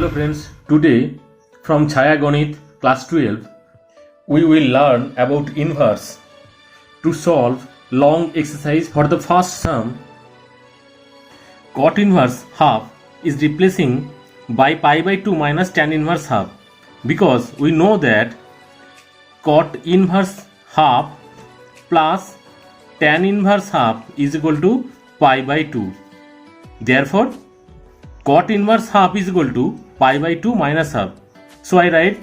Hello friends, today from Chhaya Ganit class 12 we will learn about inverse. To solve long exercise for the first sum, cot inverse half is replacing by pi by 2 minus tan inverse half, because we know that cot inverse half plus tan inverse half is equal to pi by 2. Therefore cot inverse half is equal to pi by 2 minus half. So I write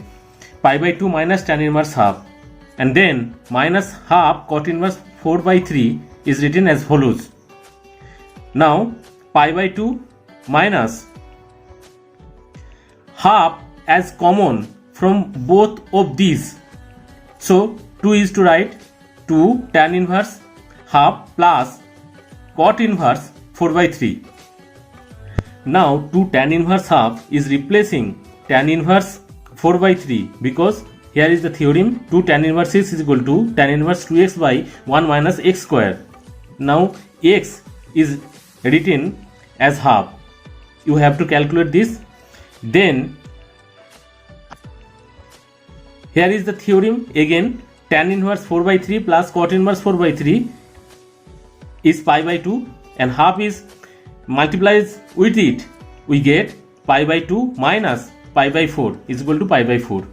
pi by 2 minus tan inverse half, and then minus half cot inverse 4 by 3 is written as follows. Now pi by 2 minus half as common from both of these. So 2 is to write 2 tan inverse half plus cot inverse 4 by 3. Now 2 tan inverse half is replacing tan inverse 4 by 3, because here is the theorem 2 tan inverse x is equal to tan inverse 2x by 1 minus x square. Now x is written as half. You have to calculate this. Then here is the theorem again, tan inverse 4 by 3 plus cot inverse 4 by 3 is pi by 2, and half is multiplies with it, we get pi by 2 minus pi by 4 is equal to pi by 4.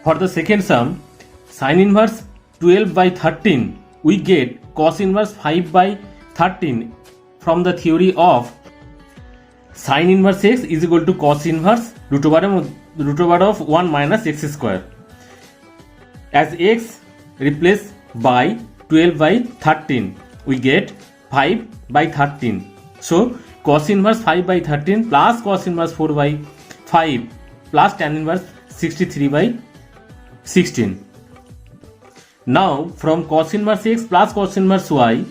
For the second sum, sin inverse 12 by 13, we get cos inverse 5 by 13 from the theory of sin inverse x is equal to cos inverse root over of 1 minus x square. As x replaced by 12 by 13, we get 5 by 13. So cos inverse 5 by 13 plus cos inverse 4 by 5 plus tan inverse 63 by 16. Now from cos inverse x plus cos inverse y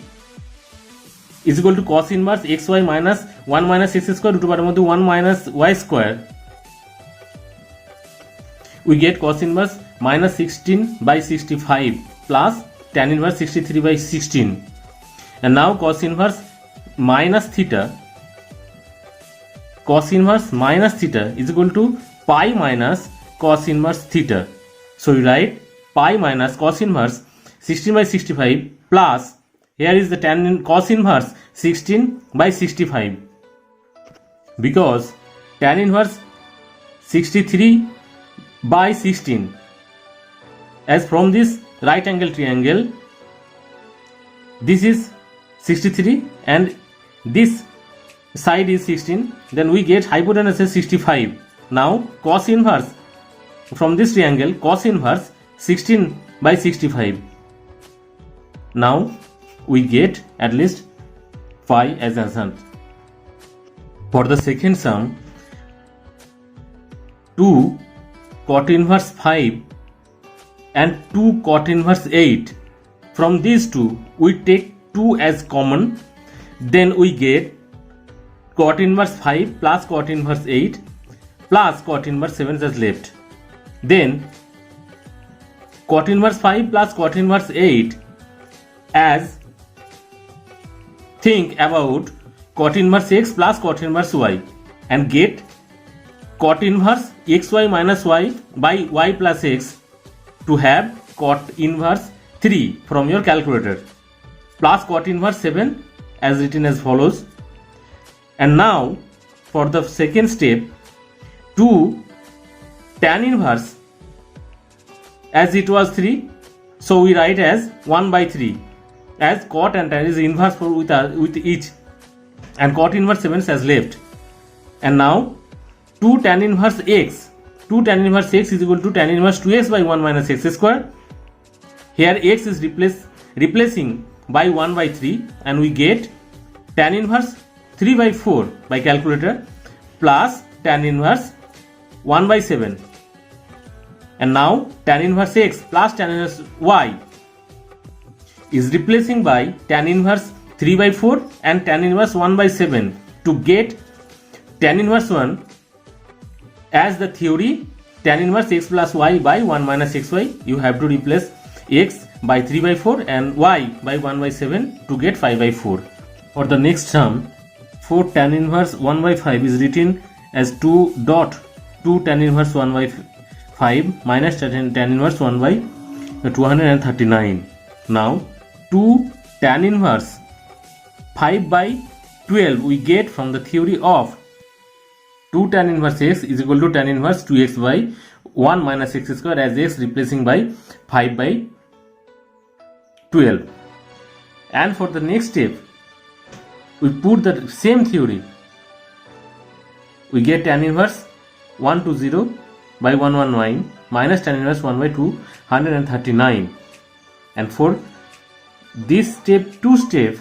is equal to cos inverse xy minus 1 minus x square root over 1 minus y square, we get cos inverse minus 16 by 65 plus tan inverse 63 by 16. And now cos inverse minus theta, cos inverse minus theta is equal to pi minus cos inverse theta. So we write pi minus cos inverse 16 by 65 plus, here is the cos inverse 16 by 65, because tan inverse 63 by 16, as from this right angle triangle, this is 63 and this side is 16, then we get hypotenuse is 65. Now cos inverse from this triangle, cos inverse 16 by 65. Now we get at least pi as answer. For the second sum, 2 cot inverse 5 and 2 cot inverse 8, from these two we take 2 as common, then we get cot inverse 5 plus cot inverse 8 plus cot inverse 7 as left. Then cot inverse 5 plus cot inverse 8, as think about cot inverse x plus cot inverse y and get cot inverse xy minus y by y plus x to have cot inverse 3 from your calculator plus cot inverse 7 as written as follows. And now for the second step, 2 tan inverse, as it was 3, so we write as 1 by 3, as cot and tan is inverse with each, and cot inverse 7 as left. And now 2 tan inverse x, 2 tan inverse x is equal to tan inverse 2x by 1 minus x square. Here x is replacing by 1 by 3, and we get tan inverse 3 by 4 by calculator plus tan inverse 1 by 7. And now tan inverse x plus tan inverse y is replacing by tan inverse 3 by 4 and tan inverse 1 by 7 to get tan inverse 1, as the theory tan inverse x plus y by 1 minus xy, you have to replace x by 3 by 4 and y by 1 by 7 to get 5 by 4. For the next sum, 4 tan inverse 1 by 5 is written as 2 dot 2 tan inverse 1 by 5 minus tan inverse 1 by 239. Now 2 tan inverse 5 by 12 we get from the theory of 2 tan inverse x is equal to tan inverse 2x by 1 minus x square, as x replacing by 5 by 12. And for the next step we put the same theory. We get tan inverse 120 by 119 minus tan inverse 1 by 239. And for this step, two step,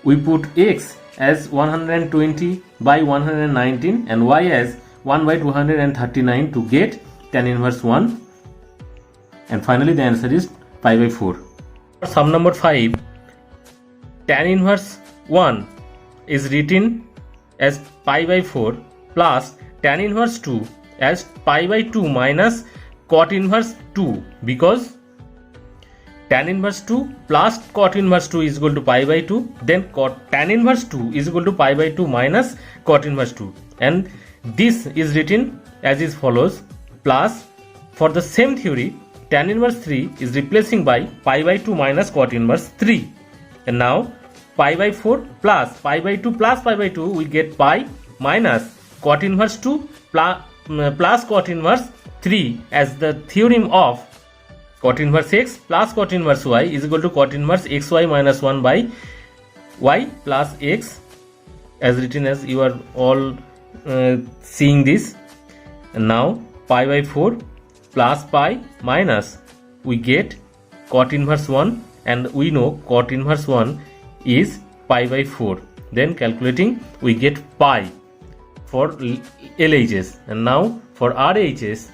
we put x as 120 by 119 and y as 1 by 239 to get tan inverse 1. And finally the answer is pi by 4. Sum number 5, tan inverse 1 is written as pi by 4 plus tan inverse 2 as pi by 2 minus cot inverse 2, because tan inverse 2 plus cot inverse 2 is equal to pi by 2, then tan inverse 2 is equal to pi by 2 minus cot inverse 2, and this is written as is follows. Plus for the same theory, tan inverse 3 is replacing by pi by 2 minus cot inverse 3, and now pi by 4 plus pi by 2 plus pi by 2 we get pi minus cot inverse 2 plus cot inverse 3, as the theorem of cot inverse x plus cot inverse y is equal to cot inverse xy minus 1 by y plus x, as written as you are all seeing this. And now pi by 4 plus pi minus we get cot inverse 1, and we know cot inverse 1 is pi by 4. Then calculating we get pi for LHS, and now for RHS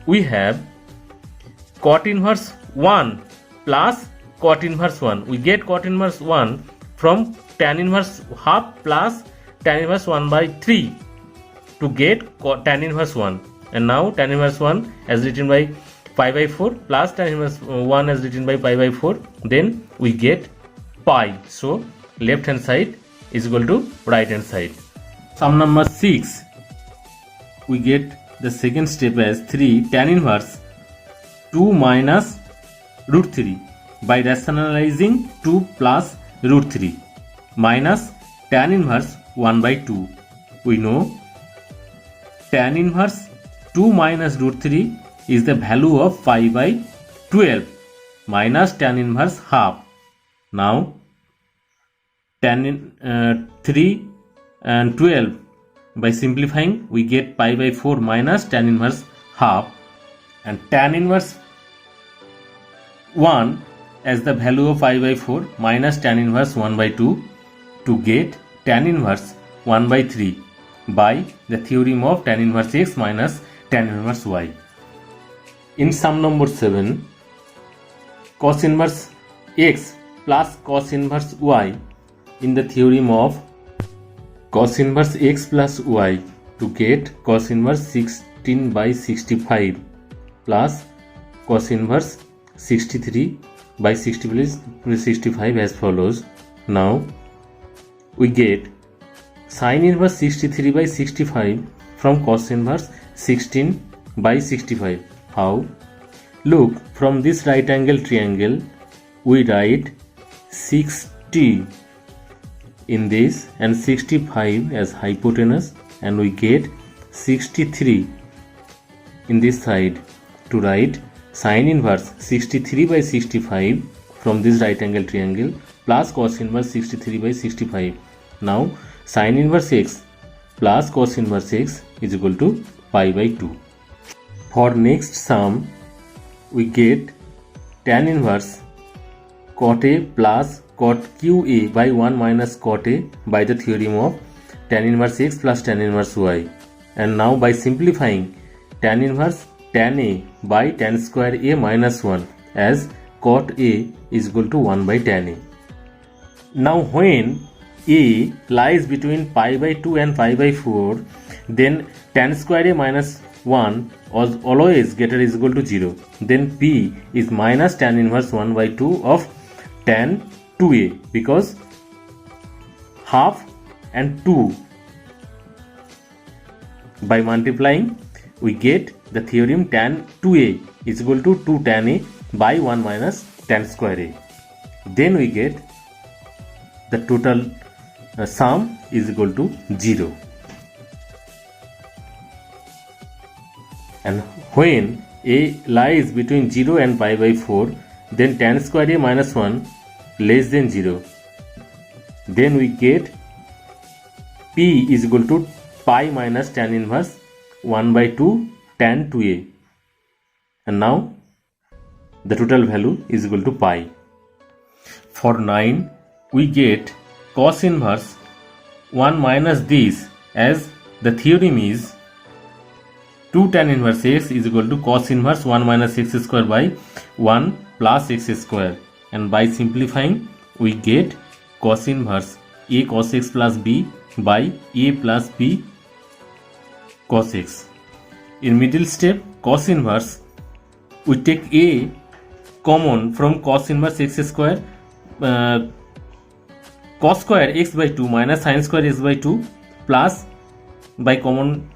we have cot inverse 1 plus cot inverse 1. We get cot inverse 1 from tan inverse half plus tan inverse 1 by 3 to get tan inverse 1, and now tan inverse 1 as written by pi by 4 plus tan inverse 1 as written by pi by 4, then we get pi. So left hand side is equal to right hand side. Sum number 6, we get the second step as 3 tan inverse 2 minus root 3 by rationalizing 2 plus root 3 minus tan inverse 1 by 2. We know tan inverse 2 minus root 3 is the value of pi by 12 minus tan inverse half. Now tan 3 and 12 by simplifying we get pi by 4 minus tan inverse half, and tan inverse 1 as the value of pi by 4 minus tan inverse 1 by 2 to get tan inverse 1 by 3 by the theorem of tan inverse x minus tan inverse y. In sum number 7, cos inverse x plus cos inverse y in the theorem of cos inverse x plus y to get cos inverse 16 by 65 plus cos inverse 63 by 65 as follows. Now we get sin inverse 63 by 65 from cos inverse 16 by 65. How? Look, from this right angle triangle we write 60 in this and 65 as hypotenuse, and we get 63 in this side to write sin inverse 63 by 65 from this right angle triangle plus cos inverse 63 by 65. Now sin inverse x plus cos inverse x is equal to pi by 2. For next sum we get tan inverse cot A plus cot QA by 1 minus cot A by the theorem of tan inverse x plus tan inverse y, and now by simplifying tan inverse tan A by tan square A minus 1 as cot A is equal to 1 by tan A. Now when A lies between pi by 2 and pi by 4, then tan square A minus 1 was always greater is equal to 0. Then P is minus tan inverse 1 by 2 of tan 2A, because half and 2 By multiplying, we get the theorem tan 2a is equal to 2 tan a by 1 minus tan square a. Then we get the total sum is equal to 0. And when a lies between 0 and pi by 4, then tan square a minus 1 less than 0. Then we get p is equal to pi minus tan inverse 1 by 2 tan 2a. And now the total value is equal to pi. For 9, we get cos inverse 1 minus this, as the theorem is 2 tan inverse x is equal to cos inverse 1 minus x square by 1 plus x square. And by simplifying, we get cos inverse a cos x plus b by a plus b cos x. In middle step, cos inverse, we take a common from cos inverse x square, cos square x by 2 minus sin square x by 2, plus by common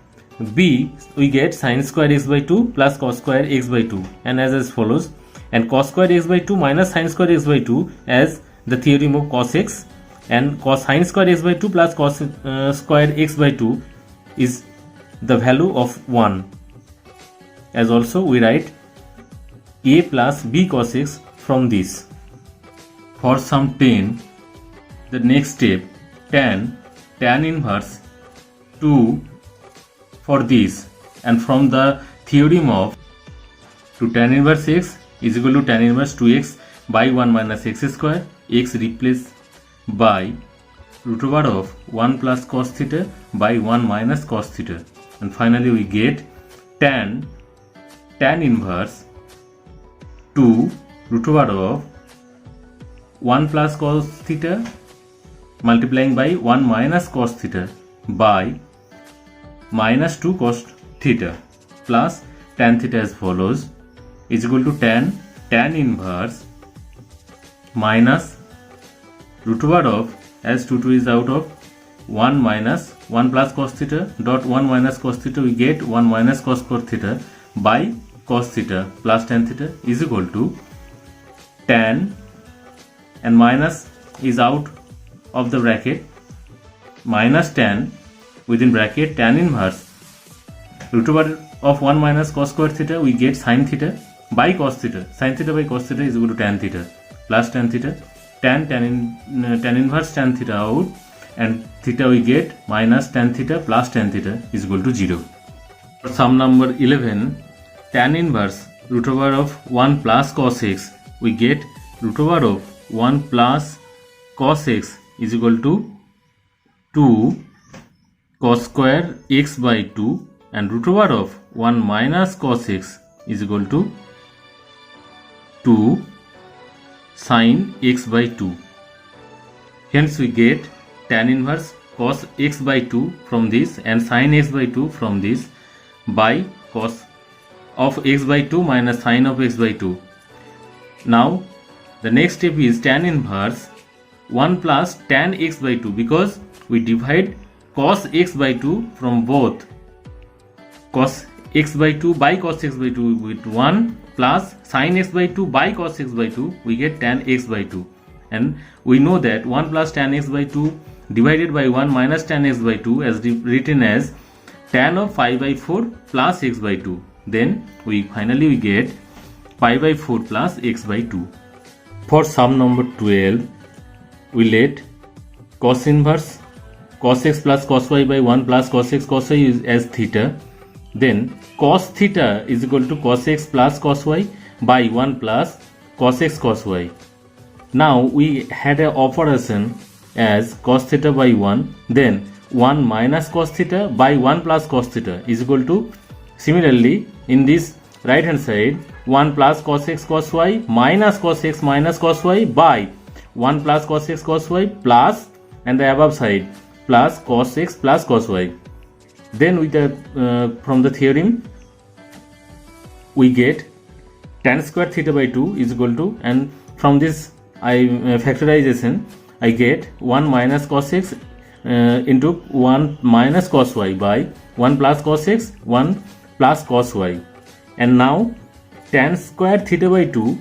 b we get sin square x by 2 plus cos square x by 2, and as follows. And cos square x by 2 minus sin square x by 2 as the theorem of cos x, and cos sin square x by 2 plus cos square x by 2 is the value of 1. As also we write a plus b cos x from this. For sum 10, the next step, tan inverse 2 for this, and from the theorem of 2 tan inverse x is equal to tan inverse 2x by 1 minus x square, x replaced by root over of 1 plus cos theta by 1 minus cos theta. And finally we get tan inverse 2 root over of 1 plus cos theta multiplying by 1 minus cos theta by minus 2 cos theta plus tan theta as follows, is equal to tan inverse minus root over of, as 2 is out of, 1 minus 1 plus cos theta dot 1 minus cos theta, we get 1 minus cos theta by cos theta plus tan theta is equal to tan, and minus is out of the bracket, minus tan within bracket tan inverse root over of 1 minus cos square theta, we get sin theta by cos theta, sin theta by cos theta is equal to tan theta plus tan theta, tan inverse tan theta out, and theta we get minus tan theta plus tan theta is equal to 0. For sum number 11, tan inverse root over of 1 plus cos x, we get root over of 1 plus cos x is equal to 2 cos square x by 2, and root over of 1 minus cos x is equal to 2 sin x by 2. Hence we get tan inverse cos x by 2 from this and sin x by 2 from this by cos of x by 2 minus sin of x by 2. Now the next step is tan inverse 1 plus tan x by 2, because we divide cos x by 2 from both cos x by 2 by cos x by 2 with 1 plus sin x by 2 by cos x by 2, we get tan x by 2, and we know that 1 plus tan x by 2 divided by 1 minus tan x by 2 as written as tan of pi by 4 plus x by 2. Then we finally get pi by 4 plus x by 2. For sum number 12, we let cos inverse cos x plus cos y by 1 plus cos x cos y is as theta. Then cos theta is equal to cos x plus cos y by 1 plus cos x cos y. Now we had an operation as cos theta by 1, then 1 minus cos theta by 1 plus cos theta is equal to, similarly in this right hand side, 1 plus cos x cos y minus cos x minus cos y by 1 plus cos x cos y plus, and the above side, plus cos x plus cos y. Then with the from the theorem we get tan square theta by 2 is equal to, and from this factorization I get 1 minus cos x into 1 minus cos y by 1 plus cos x, 1 plus cos y. And now tan square theta by 2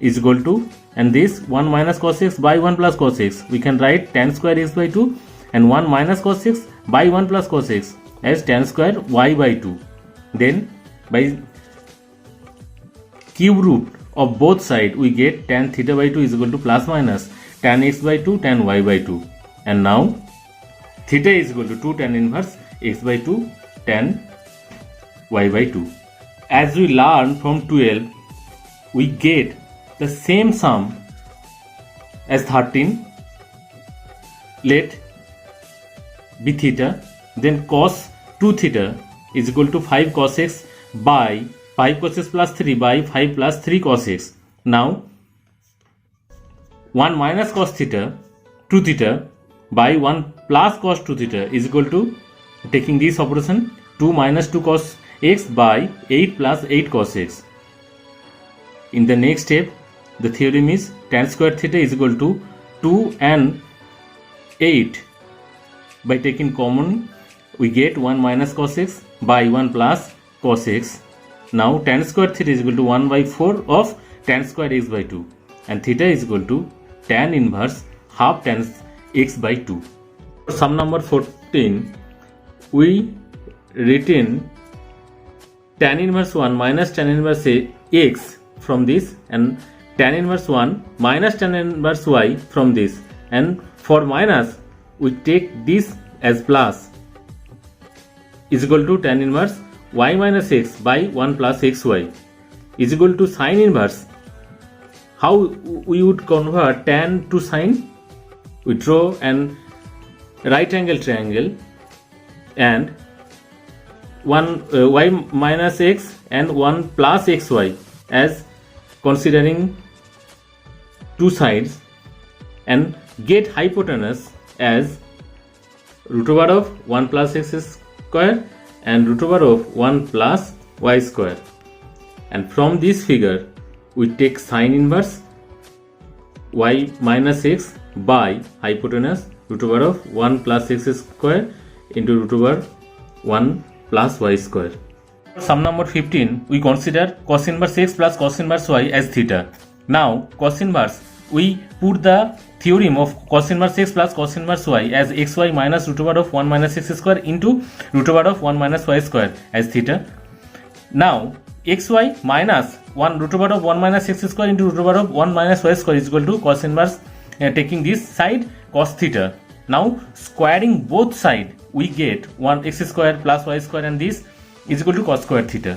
is equal to, and this 1 minus cos x by 1 plus cos x, we can write tan square x by 2 and 1 minus cos x by 1 plus cos x as tan square y by 2. Then by cube root of both sides we get tan theta by 2 is equal to plus minus tan x by 2 tan y by 2. And now theta is equal to 2 tan inverse x by 2 tan y by 2. As we learn from 12, we get the same sum as 13. Let be theta, then cos 2 theta is equal to 5 cos x by 5 cos x plus 3 by 5 plus 3 cos x. Now 1 minus cos theta 2 theta by 1 plus cos 2 theta is equal to, taking this operation, 2 minus 2 cos x by 8 plus 8 cos x. In the next step, the theorem is tan square theta is equal to 2 and 8. By taking common, we get 1 minus cos x by 1 plus cos x. Now tan square theta is equal to 1 by 4 of tan square x by 2, and theta is equal to tan inverse half tan x by 2. For sum number 14, we written tan inverse 1 minus tan inverse x from this, and tan inverse 1 minus tan inverse y from this, and for minus we take this as plus is equal to tan inverse y minus x by 1 plus xy is equal to sine inverse. How we would convert tan to sine? We draw an right angle triangle and 1 y minus x and 1 plus xy as considering two sides, and get hypotenuse as root over of 1 plus x square and root over of 1 plus y square. And from this figure we take sine inverse y minus x by hypotenuse root over of 1 plus x square into root over 1 plus y square. Sum number 15, we consider cos inverse x plus cos inverse y as theta. Now cos inverse, we put the theorem of cos inverse x plus cos inverse y as xy minus root over of 1 minus x square into root over of 1 minus y square as theta. Now xy minus 1 root over of 1 minus x square into root over of 1 minus y square is equal to cos inverse, taking this side cos theta. Now squaring both sides we get 1 x square plus y square, and this is equal to cos square theta.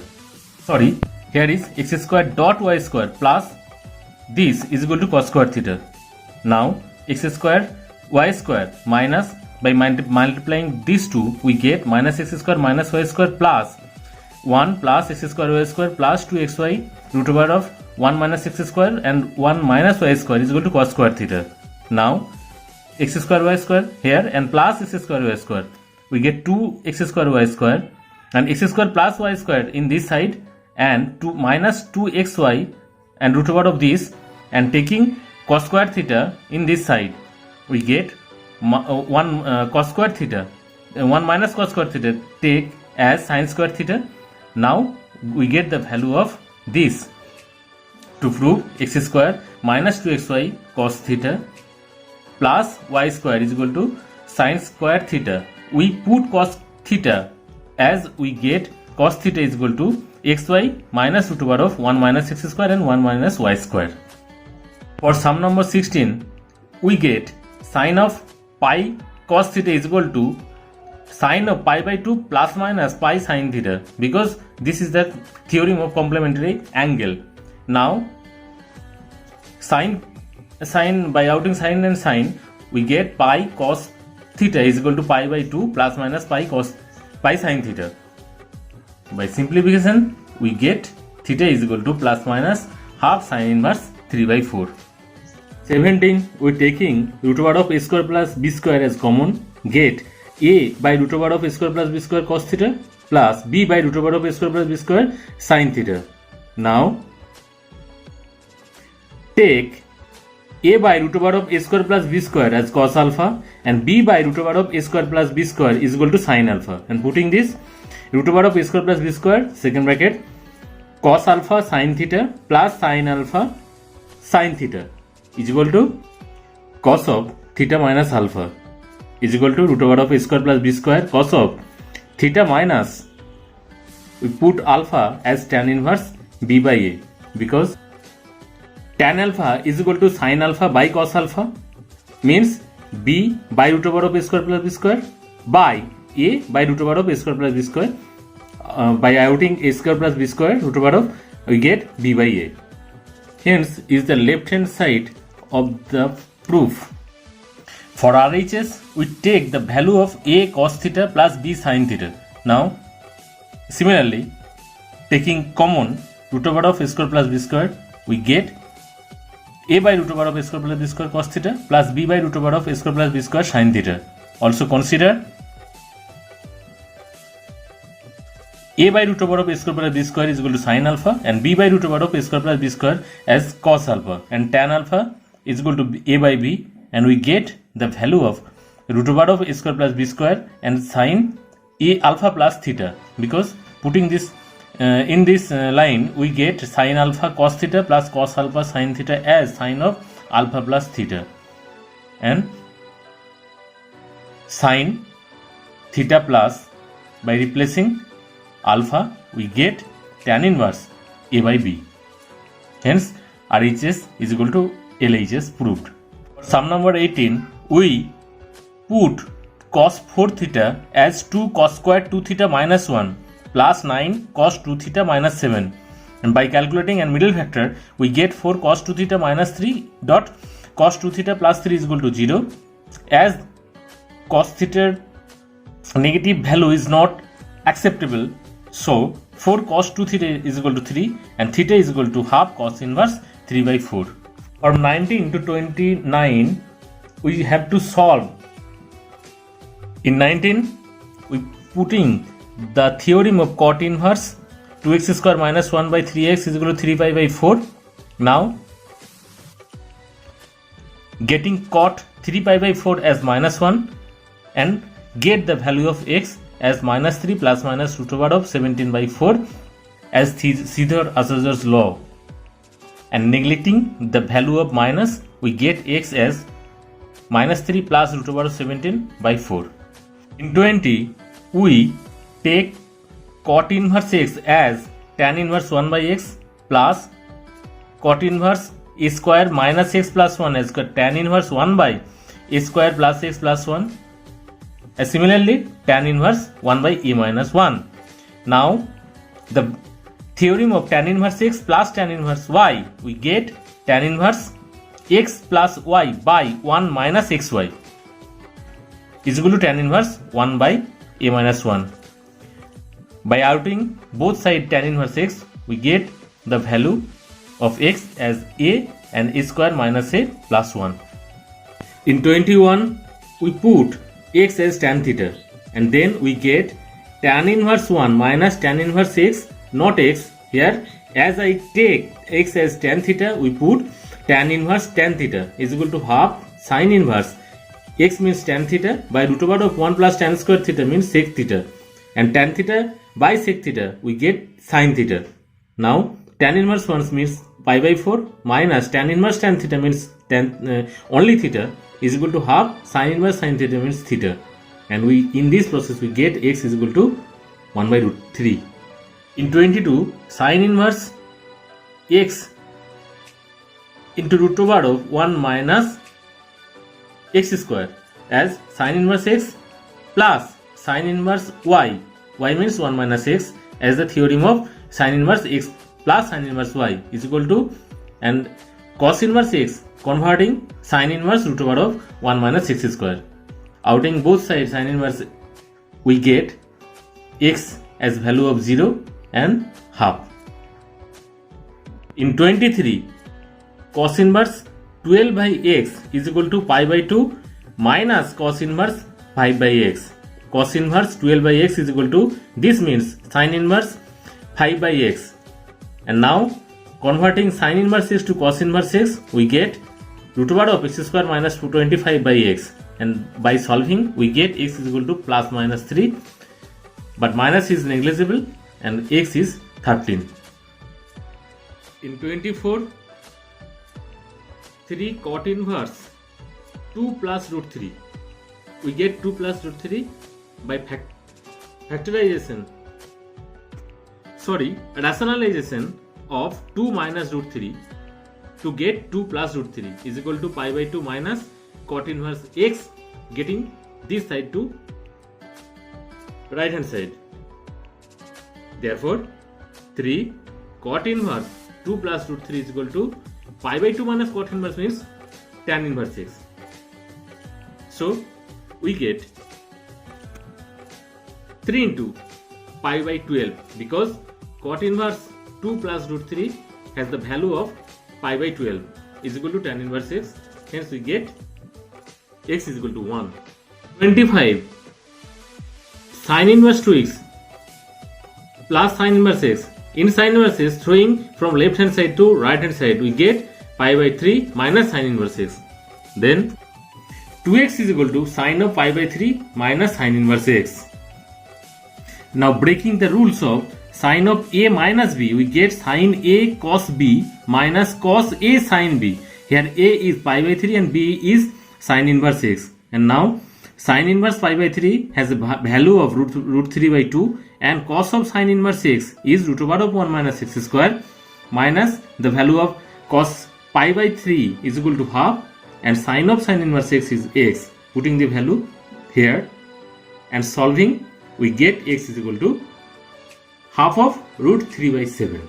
Sorry, here is x square dot y square plus this is equal to cos square theta. Now x square y square minus, by multiplying these two we get minus x square minus y square plus 1 plus x square y square plus 2xy root over of 1 minus x square and 1 minus y square is equal to cos square theta. Now x square y square here and plus x square y square, we get 2x square y square and x square plus y square in this side and 2 minus 2xy and root over of this, and taking cos square theta in this side we get 1 cos square theta, 1 minus cos square theta take as sin square theta. Now we get the value of this to prove x square minus 2xy cos theta plus y square is equal to sin square theta. We put cos theta as we get cos theta is equal to xy minus root over of 1 minus x square and 1 minus y square. For sum number 16, we get sin of pi cos theta is equal to sin of pi by 2 plus minus pi sin theta, because this is the theorem of complementary angle. Now sin by outing sin and sin we get pi cos theta is equal to pi by 2 plus minus pi sin theta. By simplification we get theta is equal to plus minus half sin inverse 3 by 4. 17, we taking root over of a square plus b square as common, get a by root over of a square plus b square cos theta plus b by root over of a square plus b square sin theta. Now take a by root over of a square plus b square as cos alpha and b by root over of a square plus b square is equal to sin alpha, and putting this root over of a square plus b square, second bracket, cos alpha sin theta plus sin alpha sin theta is equal to cos of theta minus alpha is equal to root over of a square plus b square cos of theta minus, we put alpha as tan inverse b by a, because tan alpha is equal to sin alpha by cos alpha, means b by root over of a square plus b square by a by root over of a square plus b square. By outing a square plus b square root over of, we get b by a. Hence is the left hand side of the proof. For RHS, we take the value of a cos theta plus b sin theta. Now, similarly, taking common root over of a square plus b square, we get a by root over of a square plus b square cos theta plus b by root over of a square plus b square sin theta. Also consider a by root over of a square plus b square is equal to sin alpha and b by root over of a square plus b square as cos alpha, and tan alpha is equal to a by b, and we get the value of root over of a square plus b square and sin a alpha plus theta, because putting this in this line we get sin alpha cos theta plus cos alpha sin theta as sin of alpha plus theta, and sin theta plus, by replacing alpha we get tan inverse a by b. Hence RHS is equal to LHS proved. Sum number 18, we put cos 4 theta as 2 cos square 2 theta minus 1 plus 9 cos 2 theta minus 7, and by calculating and middle factor we get 4 cos 2 theta minus 3 dot cos 2 theta plus 3 is equal to 0, as cos theta negative value is not acceptable. So 4 cos 2 theta is equal to 3 and theta is equal to half cos inverse 3 by 4. From 19 to 29 we have to solve. In 19 we putting the theorem of cot inverse 2x square minus 1 by 3x is equal to 3 pi by 4. Now getting cot 3 pi by 4 as minus 1 and get the value of x as minus 3 plus minus root over of 17 by 4 as Caesar-Archer's law, and neglecting the value of minus we get x as minus 3 plus root over of 17 by 4. In 20 we take cot inverse x as tan inverse 1 by x plus cot inverse a square minus x plus 1 as tan inverse 1 by a square plus x plus 1. Similarly, tan inverse 1 by a minus 1. Now, the theorem of tan inverse x plus tan inverse y, we get tan inverse x plus y by 1 minus xy is equal to tan inverse 1 by a minus 1. By outing both sides tan inverse x, we get the value of x as a and a square minus a plus 1. In 21, we put x as tan theta, and then we get tan inverse 1 minus tan inverse x, not x. Here, as I take x as tan theta, we put tan inverse tan theta is equal to half sin inverse x means tan theta by root over of 1 plus tan square theta means sec theta, and tan theta by sec theta we get sin theta. Now tan inverse 1 means pi by 4 minus tan inverse tan theta means only theta is equal to half sin inverse sin theta means theta, and we in this process we get x is equal to 1 by root 3. In 22, sin inverse x into root over of 1 minus x square as sin inverse x plus sin inverse y, y means 1 minus x, as the theorem of sin inverse x plus sin inverse y is equal to, and cos inverse x converting sin inverse root over of 1 minus x square. Outing both sides sin inverse, we get x as value of 0 and half. In 23, cos inverse 12 by x is equal to pi by 2 minus cos inverse 5 by x. Cos inverse 12 by x is equal to, this means sin inverse 5 by x. And now converting sin inverse x to cos inverse x, we get root over of x square minus 225 by x, and by solving we get x is equal to plus minus 3 but minus is negligible and x is 13. In 24, 3 cot inverse 2 plus root 3. We get 2 plus root 3 by rationalization of 2 minus root 3 to get 2 plus root 3 is equal to pi by 2 minus cot inverse x, getting this side to right hand side. Therefore 3 cot inverse 2 plus root 3 is equal to pi by 2 minus cot inverse means tan inverse x. So we get 3 into pi by 12 because cot inverse 2 plus root 3 has the value of pi by 12 is equal to tan inverse x. Hence we get x is equal to 1. 25 sin inverse 2x plus sin inverse x. In sin inverse x, throwing from left hand side to right hand side, we get pi by 3 minus sin inverse x. Then 2x is equal to sin of pi by 3 minus sin inverse x. Now breaking the rules of sin of a minus b, we get sin a cos b minus cos a sin b. Here a is pi by 3 and b is sin inverse x. And now sin inverse pi by 3 has a value of root 3 by 2 and cos of sin inverse x is root over of 1 minus x square minus the value of cos pi by 3 is equal to half and sin of sin inverse x is x. Putting the value here and solving, we get x is equal to half of root 3 by 7.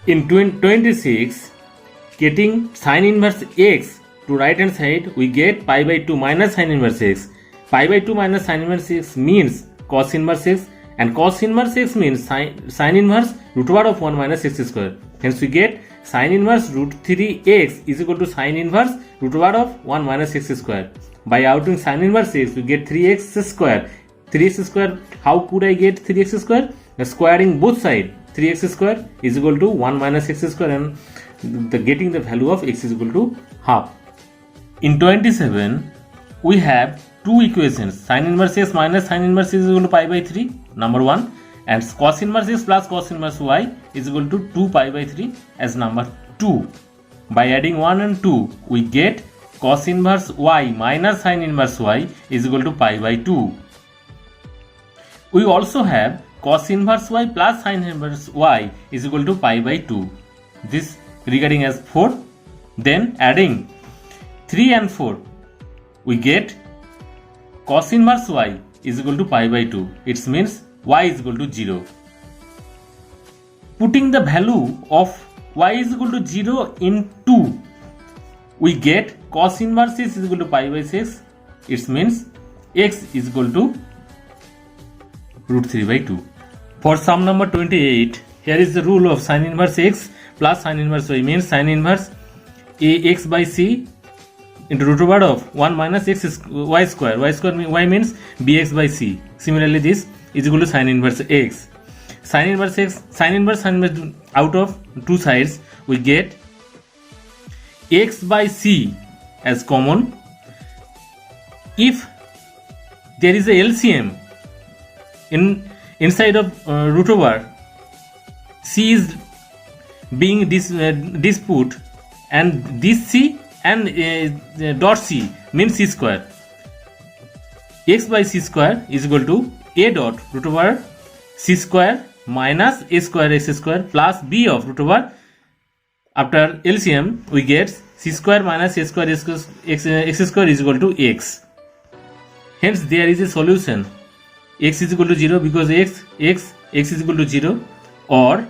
In 26, getting sin inverse x to right hand side, we get pi by 2 minus sin inverse x. Pi by 2 minus sin inverse x means cos inverse x and cos inverse x means sin inverse root over of 1 minus x square. Hence we get sin inverse root 3x is equal to sin inverse root over of 1 minus x square. By outing sin inverse x, we get 3x square. 3x square, how could I get 3x square? Squaring both sides, 3x square is equal to 1 minus x square and getting the value of x is equal to half. In 27, we have two equations, sin inverse x minus sin inverse x is equal to pi by 3, number 1, and cos inverse x plus cos inverse y is equal to 2 pi by 3 as number 2. By adding 1 and 2, we get cos inverse y minus sin inverse y is equal to pi by 2. We also have cos inverse y plus sin inverse y is equal to pi by 2. This regarding as 4. Then adding 3 and 4, we get cos inverse y is equal to pi by 2. It means y is equal to 0. Putting the value of y is equal to 0 in 2, we get cos inverse x is equal to pi by 6. It means x is equal to root 3 by 2. For sum number 28, here is the rule of sin inverse x plus sin inverse y means sin inverse ax by c into root over of 1 minus y square. Y means bx by c. Similarly, this is equal to sin inverse x. Sin inverse out of two sides, we get x by c as common. If there is a LCM inside of root over, c is being dispute and this c and dot c means c square. X by c square is equal to a dot root over c square minus a square x square plus b of root over, after LCM we get c square minus a square x square is equal to x. Hence there is a solution. X is equal to 0 because x is equal to 0, or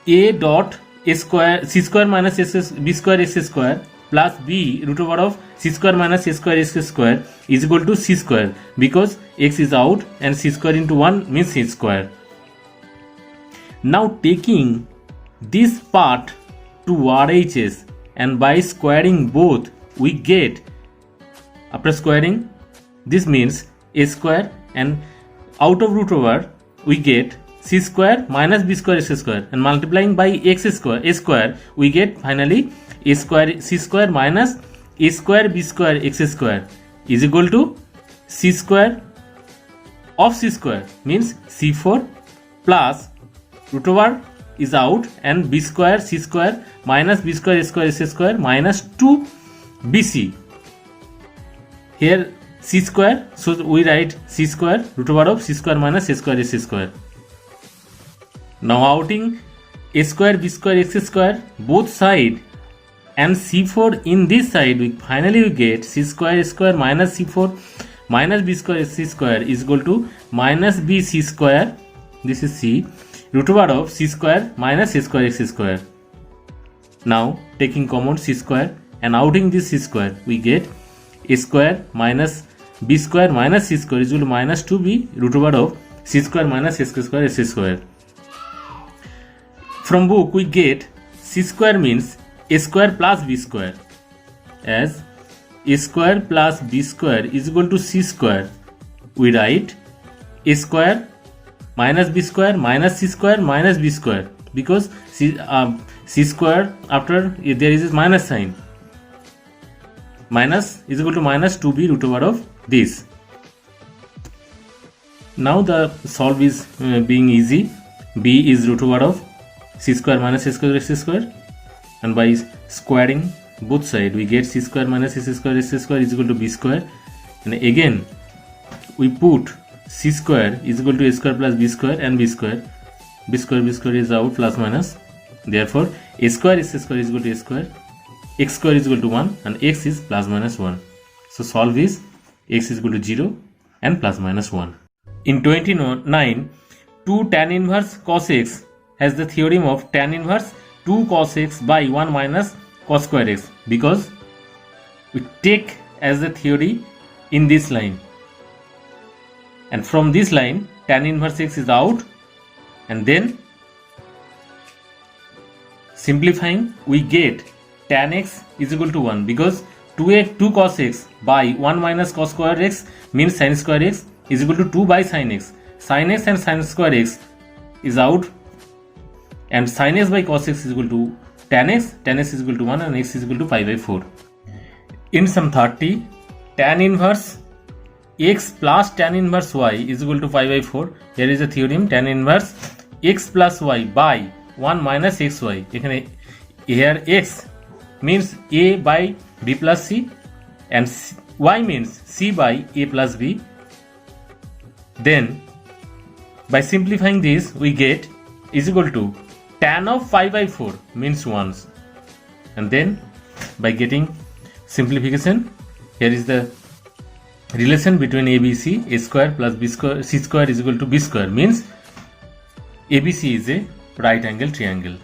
a dot a square c square minus b square x square plus b root over of c square minus a square x square is equal to c square because x is out and c square into 1 means c square. Now taking this part to RHS and by squaring both, we get, after squaring, this means a square and out of root over we get c square minus b square x square and multiplying by x square a square, we get finally a square c square minus a square b square x square is equal to c square of c square means c4 plus root over is out and b square c square minus b square a square s square minus 2bc. Here c square, so we write c square root over of c square minus a square s square. Now outing a square b square x square both side and c4 in this side, we finally get c square minus c4 minus b square c square is equal to minus b c square, this is c, root over of c square minus a square x square. Now taking common c square and outing this c square, we get a square minus b square minus c square is equal to minus 2b root over of c square minus x square s square. From book we get c square means a square plus b square, as a square plus b square is equal to c square. We write a square minus b square minus c square minus b square, because c square after there is a minus sign, minus is equal to minus 2b root over of this. Now the solve is being easy. b is root over of c square minus a square s square, and by squaring both sides we get c square minus s square s square is equal to b square, and again we put c square is equal to a square plus b square and b square is out plus minus, therefore a square s square is equal to a square, x square is equal to 1 and x is plus minus 1. So solve is x is equal to 0 and plus minus 1. In 29, 2 tan inverse cos x has the theorem of tan inverse 2 cos x by 1 minus cos square x, because we take as the theory in this line, and from this line tan inverse x is out, and then simplifying we get tan x is equal to 1, because 2 cos x by 1 minus cos square x means sin square x is equal to 2 by sin x. Sin x and sin square x is out, and sin x by cos x is equal to tan x is equal to 1 and x is equal to pi by 4. In sum 30, tan inverse x plus tan inverse y is equal to pi by 4. Here is a theorem, tan inverse x plus y by 1 minus xy. Here x means a by b plus c and y means c by a plus b. Then by simplifying this we get is equal to tan of pi by 4 means 1s, and then by getting simplification, here is the relation between ABC, a square plus b square c square is equal to b square, means ABC is a right angle triangle.